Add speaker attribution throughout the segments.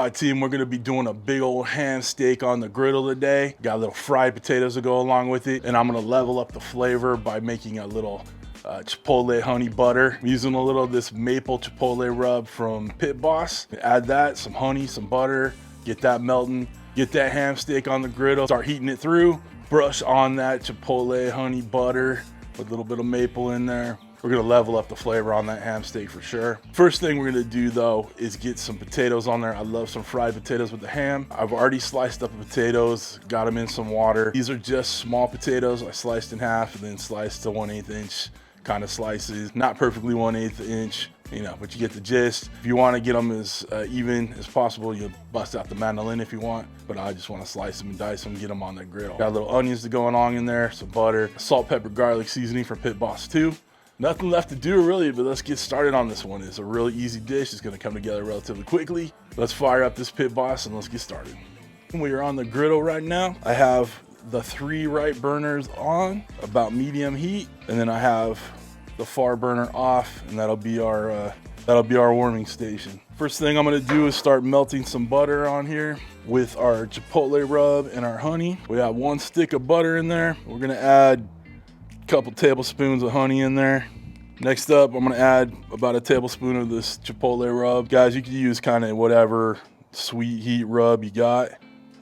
Speaker 1: right, team, we're gonna be doing a big old ham steak on the griddle today. Got little fried potatoes to go along with it, and I'm gonna level up the flavor by making a little Chipotle honey butter. I'm using a little of this maple Chipotle rub from Pit Boss. Add that, some honey, some butter, get that melting, get that ham steak on the griddle, start heating it through, brush on that Chipotle honey butter with a little bit of maple in there. We're gonna level up the flavor on that ham steak for sure. First thing we're gonna do though is get some potatoes on there. I love some fried potatoes with the ham. I've already sliced up the potatoes, got them in some water. These are just small potatoes. I sliced in half and then sliced to 1/8 inch kind of slices. Not perfectly 1/8 inch, you know, but you get the gist. If you wanna get them as even as possible, you bust out the mandolin if you want, but I just wanna slice them and dice them and get them on that griddle. Got little onions to go along in there, some butter, salt, pepper, garlic seasoning from Pit Boss too. Nothing left to do really, but let's get started on this one. It's a really easy dish. It's gonna come together relatively quickly. Let's fire up this Pit Boss and let's get started. We are on the griddle right now. I have the 3 right burners on, about medium heat, and then I have the far burner off, and that'll be our warming station. First thing I'm gonna do is start melting some butter on here with our Chipotle rub and our honey. We have 1 stick of butter in there. We're gonna add couple tablespoons of honey in there. Next up, I'm gonna add about a tablespoon of this Chipotle rub. Guys, you can use kind of whatever sweet heat rub you got.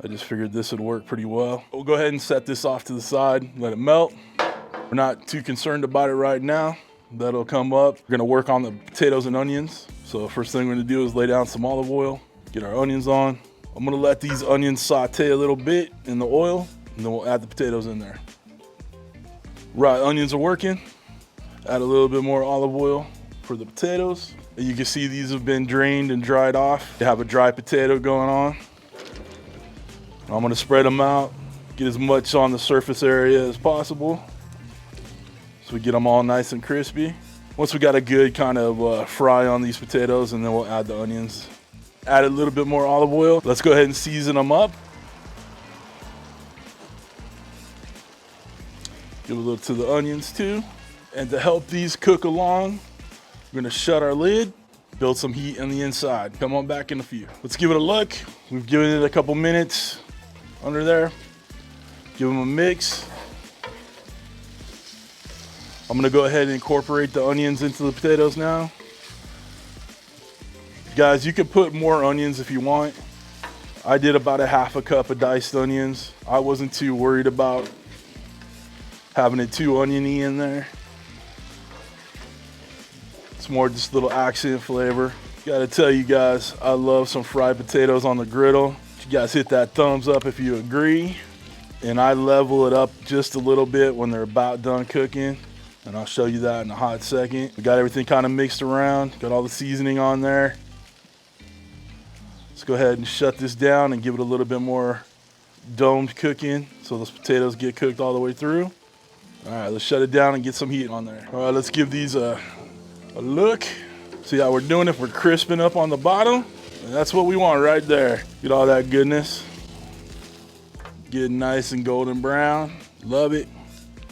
Speaker 1: I just figured this would work pretty well. We'll go ahead and set this off to the side, let it melt. We're not too concerned about it right now. That'll come up. We're gonna work on the potatoes and onions. So first thing we're gonna do is lay down some olive oil, get our onions on. I'm gonna let these onions saute a little bit in the oil, and then we'll add the potatoes in there. Right, onions are working. Add a little bit more olive oil for the potatoes. And you can see these have been drained and dried off. You have a dry potato going on. I'm gonna spread them out, get as much on the surface area as possible so we get them all nice and crispy. Once we got a good kind of fry on these potatoes, and then we'll add the onions. Add a little bit more olive oil. Let's go ahead and season them up. Give a little to the onions too. And to help these cook along, we're gonna shut our lid, build some heat on the inside. Come on back in a few. Let's give it a look. We've given it a couple minutes under there. Give them a mix. I'm gonna go ahead and incorporate the onions into the potatoes now. Guys, you can put more onions if you want. I did about a 1/2 cup of diced onions. I wasn't too worried about having it too oniony in there. It's more just a little accent flavor. Gotta tell you guys, I love some fried potatoes on the griddle. You guys hit that thumbs up if you agree. And I level it up just a little bit when they're about done cooking. And I'll show you that in a hot second. We got everything kind of mixed around, got all the seasoning on there. Let's go ahead and shut this down and give it a little bit more domed cooking so those potatoes get cooked all the way through. All right, let's shut it down and get some heat on there. All right, let's give these a look. See how we're doing if we're crisping up on the bottom? And that's what we want right there. Get all that goodness. Get nice and golden brown. Love it.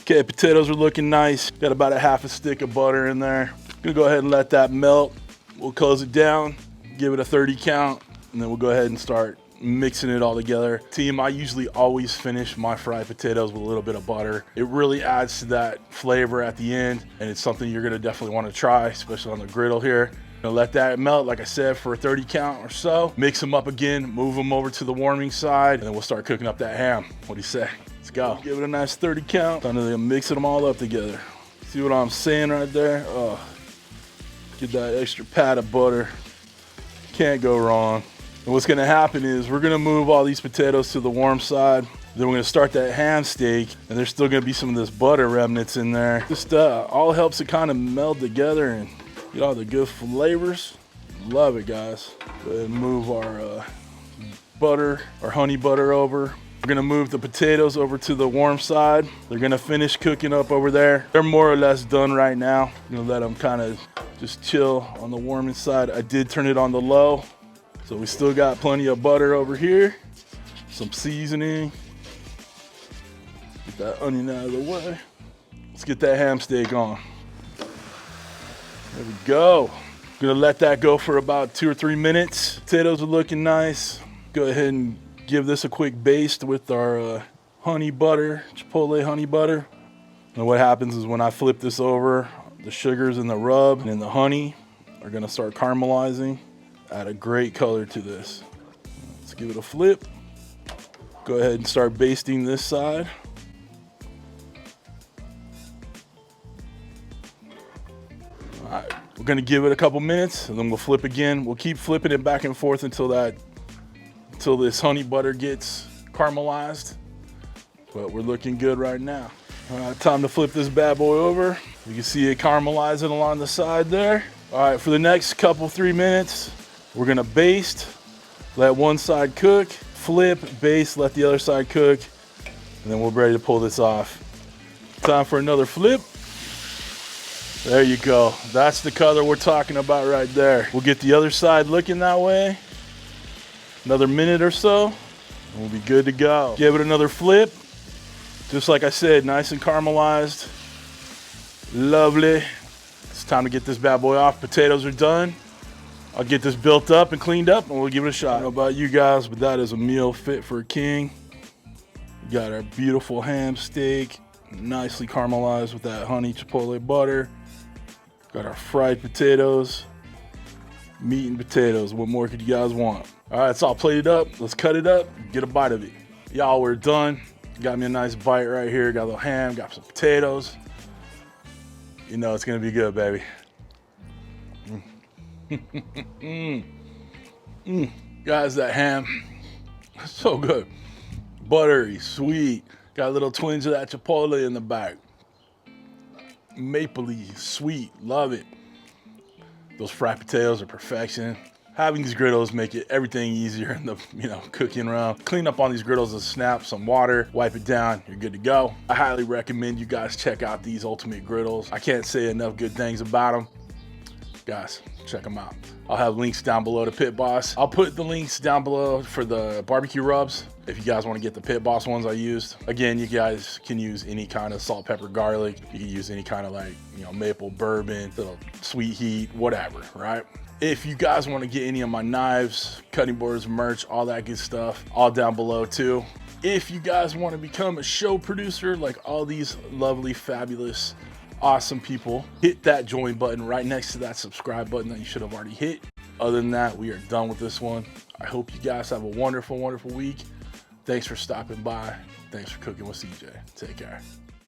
Speaker 1: Okay, potatoes are looking nice. Got about a 1/2 stick of butter in there. Gonna go ahead and let that melt. We'll close it down, give it a 30 count, and then we'll go ahead and start mixing it all together. Team, I usually always finish my fried potatoes with a little bit of butter. It really adds to that flavor at the end, and it's something you're gonna definitely wanna try, especially on the griddle here. Gonna let that melt, like I said, for a 30 count or so. Mix them up again, move them over to the warming side, and then we'll start cooking up that ham. What do you say? Let's go. Give it a nice 30 count. Time to mix them all up together. See what I'm saying right there? Oh, get that extra pat of butter. Can't go wrong. And what's gonna happen is we're gonna move all these potatoes to the warm side. Then we're gonna start that ham steak, and there's still gonna be some of this butter remnants in there. Just all helps it kind of meld together and get all the good flavors. Love it, guys. Go ahead and move our butter, our honey butter over. We're gonna move the potatoes over to the warm side. They're gonna finish cooking up over there. They're more or less done right now. I'm gonna let them kind of just chill on the warming side. I did turn it on the low. So we still got plenty of butter over here, some seasoning. Get that onion out of the way. Let's get that ham steak on. There we go. Gonna let that go for about 2 or 3 minutes. Potatoes are looking nice. Go ahead and give this a quick baste with our honey butter, Chipotle honey butter. And what happens is when I flip this over, the sugars and the rub and the honey are gonna start caramelizing. Add a great color to this. Let's give it a flip. Go ahead and start basting this side. All right, we're gonna give it a couple minutes and then we'll flip again. We'll keep flipping it back and forth until this honey butter gets caramelized. But we're looking good right now. All right, time to flip this bad boy over. You can see it caramelizing along the side there. All right, for the next couple, 3 minutes, we're gonna baste, let one side cook, flip, baste, let the other side cook, and then we're ready to pull this off. Time for another flip. There you go. That's the color we're talking about right there. We'll get the other side looking that way. Another minute or so, and we'll be good to go. Give it another flip. Just like I said, nice and caramelized. Lovely. It's time to get this bad boy off. Potatoes are done. I'll get this built up and cleaned up and we'll give it a shot. I don't know about you guys, but that is a meal fit for a king. We got our beautiful ham steak, nicely caramelized with that honey chipotle butter. Got our fried potatoes, meat and potatoes. What more could you guys want? All right, it's all plated up. Let's cut it up, get a bite of it. Y'all, we're done. Got me a nice bite right here. Got a little ham, got some potatoes. You know it's gonna be good, baby. Guys, that ham, so good. Buttery, sweet. Got a little twinge of that chipotle in the back. Mapley, sweet, love it. Those fried potatoes are perfection. Having these griddles make it everything easier in the cooking realm. Clean up on these griddles and snap some water, wipe it down, you're good to go. I highly recommend you guys check out these Ultimate Griddles. I can't say enough good things about them. Guys, check them out. I'll have links down below to Pit Boss. I'll put the links down below for the barbecue rubs if you guys want to get the Pit Boss ones I used. Again, you guys can use any kind of salt, pepper, garlic. You can use any kind of maple bourbon, little sweet heat, whatever, right? If you guys want to get any of my knives, cutting boards, merch, all that good stuff, all down below too. If you guys want to become a show producer like all these lovely, fabulous, awesome people, hit that join button right next to that subscribe button that you should have already hit. Other than that, we are done with this one. I hope you guys have a wonderful, wonderful week. Thanks for stopping by. Thanks for cooking with CJ. Take care.